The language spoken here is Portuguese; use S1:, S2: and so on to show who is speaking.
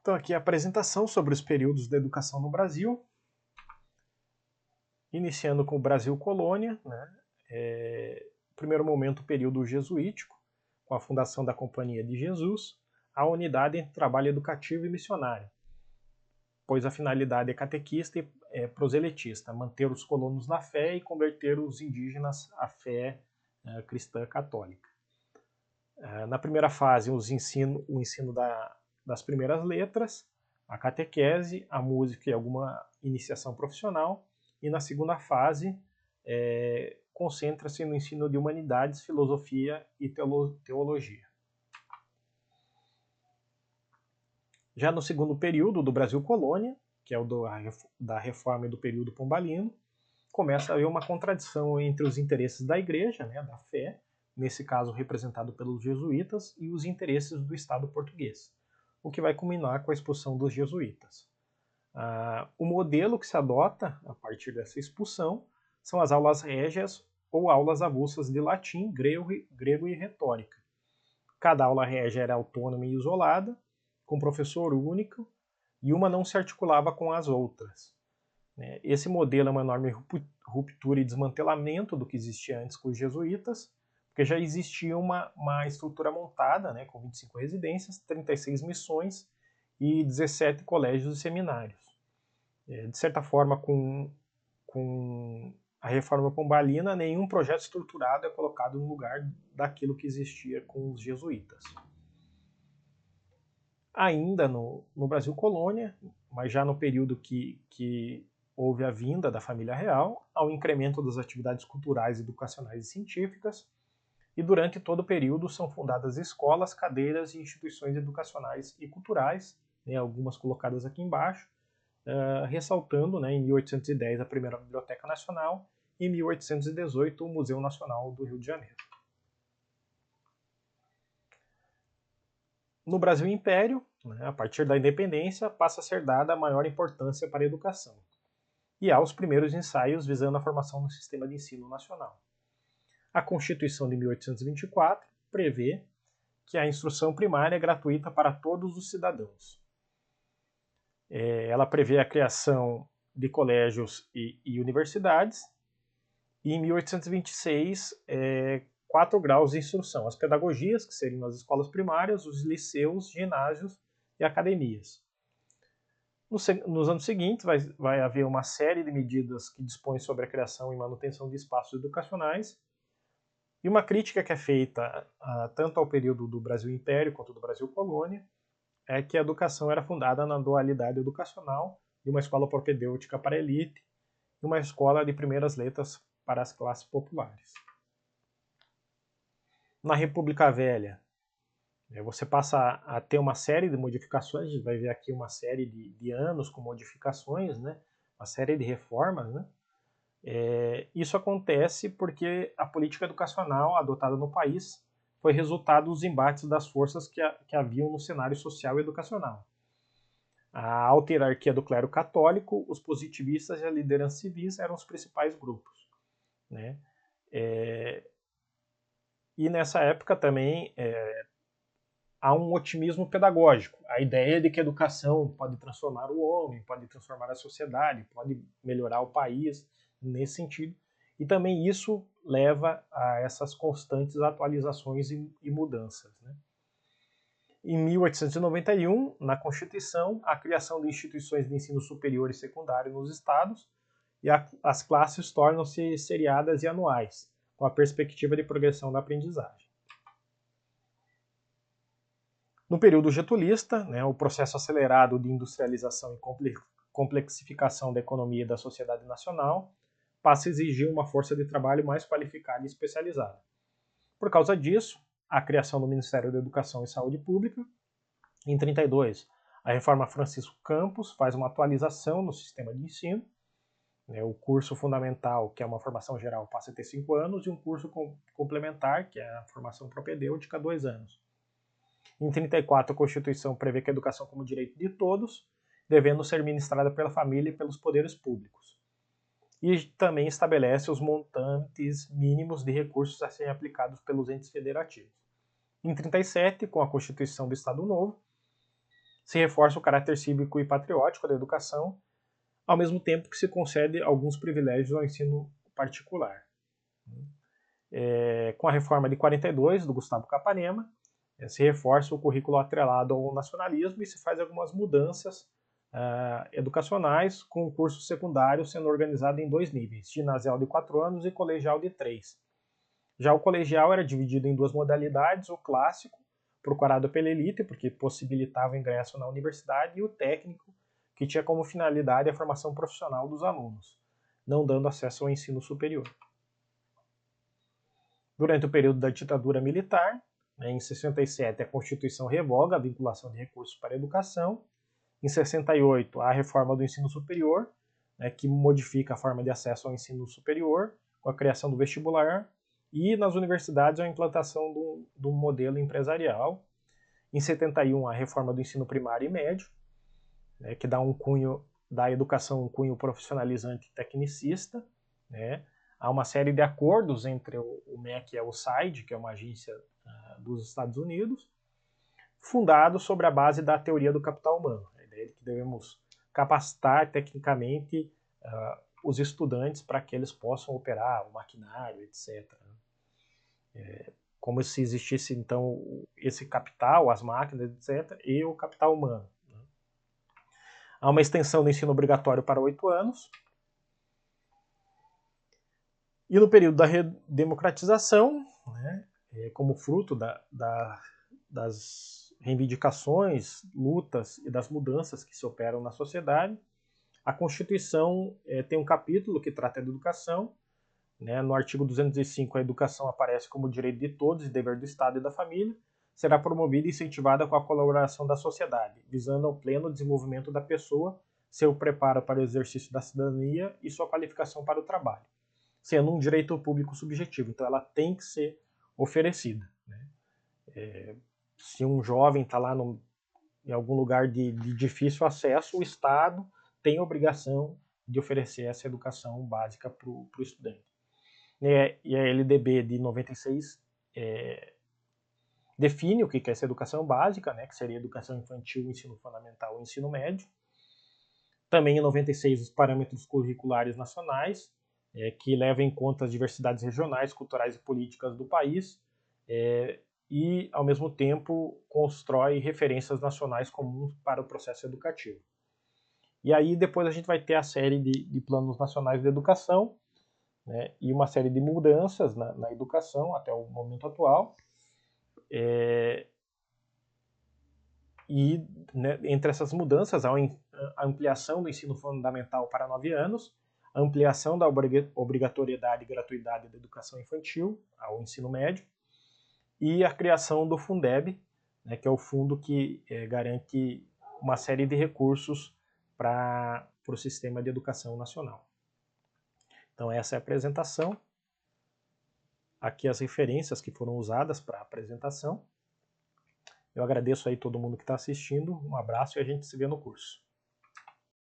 S1: Então, aqui a apresentação sobre os períodos da educação no Brasil, iniciando com o Brasil Colônia, né? Primeiro momento, o período jesuítico, com a fundação da Companhia de Jesus, a unidade entre trabalho educativo e missionário, pois a finalidade é catequista e proselitista, manter os colonos na fé e converter os indígenas à fé cristã católica. Na primeira fase, o ensino das primeiras letras, a catequese, a música e alguma iniciação profissional. E na segunda fase, concentra-se no ensino de humanidades, filosofia e teologia. Já no segundo período do Brasil Colônia, que é o da reforma e do período pombalino, começa a haver uma contradição entre os interesses da igreja, né, da fé, nesse caso representado pelos jesuítas, e os interesses do Estado português, o que vai culminar com a expulsão dos jesuítas. O modelo que se adota a partir dessa expulsão são as aulas régias ou aulas avulsas de latim, grego e retórica. Cada aula régia era autônoma e isolada, com professor único, e uma não se articulava com as outras. Esse modelo é uma enorme ruptura e desmantelamento do que existia antes com os jesuítas, porque já existia uma estrutura montada, né, com 25 residências, 36 missões e 17 colégios e seminários. De certa forma, com a reforma pombalina, nenhum projeto estruturado é colocado no lugar daquilo que existia com os jesuítas. Ainda no Brasil Colônia, mas já no período que houve a vinda da família real, ao incremento das atividades culturais, educacionais e científicas, e durante todo o período são fundadas escolas, cadeiras e instituições educacionais e culturais, né, algumas colocadas aqui embaixo, ressaltando, né, em 1810 a primeira Biblioteca Nacional e em 1818 o Museu Nacional do Rio de Janeiro. No Brasil Império, né, a partir da independência, passa a ser dada maior importância para a educação, e há os primeiros ensaios visando a formação no sistema de ensino nacional. A Constituição de 1824 prevê que a instrução primária é gratuita para todos os cidadãos. Ela prevê a criação de colégios e universidades, e em 1826, 4 graus de instrução: as pedagogias, que seriam as escolas primárias, os liceus, ginásios e academias. Nos anos seguintes, vai haver uma série de medidas que dispõem sobre a criação e manutenção de espaços educacionais. E uma crítica que é feita tanto ao período do Brasil Império quanto do Brasil Colônia é que a educação era fundada na dualidade educacional de uma escola propedêutica para a elite e uma escola de primeiras letras para as classes populares. Na República Velha, você passa a ter uma série de modificações, a gente vai ver aqui uma série de anos com modificações, né? Uma série de reformas, né? Isso acontece porque a política educacional adotada no país foi resultado dos embates das forças que haviam no cenário social e educacional. A alta hierarquia do clero católico, os positivistas e a liderança civis eram os principais grupos, né? E nessa época também há um otimismo pedagógico. A ideia de que a educação pode transformar o homem, pode transformar a sociedade, pode melhorar o país, nesse sentido. E também isso leva a essas constantes atualizações e mudanças, né? Em 1891, na Constituição, a criação de instituições de ensino superior e secundário nos estados, e as classes tornam-se seriadas e anuais, com a perspectiva de progressão da aprendizagem. No período getulista, né, o processo acelerado de industrialização e complexificação da economia e da sociedade nacional passa a exigir uma força de trabalho mais qualificada e especializada. Por causa disso, a criação do Ministério da Educação e Saúde Pública. Em 1932, a reforma Francisco Campos faz uma atualização no sistema de ensino. O curso fundamental, que é uma formação geral, passa a ter 5 anos, e um curso complementar, que é a formação propedêutica, 2 anos. Em 1934, a Constituição prevê que a educação como direito de todos, devendo ser ministrada pela família e pelos poderes públicos. E também estabelece os montantes mínimos de recursos a serem aplicados pelos entes federativos. Em 1937, com a Constituição do Estado Novo, se reforça o caráter cívico e patriótico da educação, ao mesmo tempo que se concede alguns privilégios ao ensino particular. Com a reforma de 42, do Gustavo Capanema, se reforça o currículo atrelado ao nacionalismo e se faz algumas mudanças educacionais, com o curso secundário sendo organizado em 2 níveis, ginasial de 4 anos e colegial de 3. Já o colegial era dividido em 2 modalidades, o clássico, procurado pela elite, porque possibilitava o ingresso na universidade, e o técnico, que tinha como finalidade a formação profissional dos alunos, não dando acesso ao ensino superior. Durante o período da ditadura militar, em 67, a Constituição revoga a vinculação de recursos para a educação. Em 68, a reforma do ensino superior, que modifica a forma de acesso ao ensino superior, com a criação do vestibular, e nas universidades a implantação do modelo empresarial. Em 71, a reforma do ensino primário e médio, que dá à educação um cunho profissionalizante e tecnicista. Há uma série de acordos entre o MEC e a USAID, que é uma agência dos Estados Unidos, fundado sobre a base da teoria do capital humano. A ideia de que devemos capacitar tecnicamente os estudantes para que eles possam operar o maquinário, etc. Como se existisse, então, esse capital, as máquinas, etc., e o capital humano. Há uma extensão do ensino obrigatório para 8 anos. E no período da redemocratização, como fruto das reivindicações, lutas e das mudanças que se operam na sociedade, a Constituição tem um capítulo que trata da educação. No artigo 205, a educação aparece como direito de todos e dever do Estado e da família, será promovida e incentivada com a colaboração da sociedade, visando ao pleno desenvolvimento da pessoa, seu preparo para o exercício da cidadania e sua qualificação para o trabalho, sendo um direito público subjetivo. Então ela tem que ser oferecida. Se um jovem está lá em algum lugar de difícil acesso, o Estado tem a obrigação de oferecer essa educação básica para o estudante. E a LDB de 96 define o que é essa educação básica, que seria educação infantil, ensino fundamental e ensino médio. Também em 96 os parâmetros curriculares nacionais, que levam em conta as diversidades regionais, culturais e políticas do país, e, ao mesmo tempo, constrói referências nacionais comuns para o processo educativo. E aí depois a gente vai ter a série de planos nacionais de educação, e uma série de mudanças na educação até o momento atual. Entre essas mudanças, há a ampliação do ensino fundamental para 9 anos, a ampliação da obrigatoriedade e gratuidade da educação infantil ao ensino médio, e a criação do Fundeb, que é o fundo que garante uma série de recursos para o sistema de educação nacional. Então essa é a apresentação. Aqui as referências que foram usadas para a apresentação. Eu agradeço aí todo mundo que está assistindo, um abraço e a gente se vê no curso.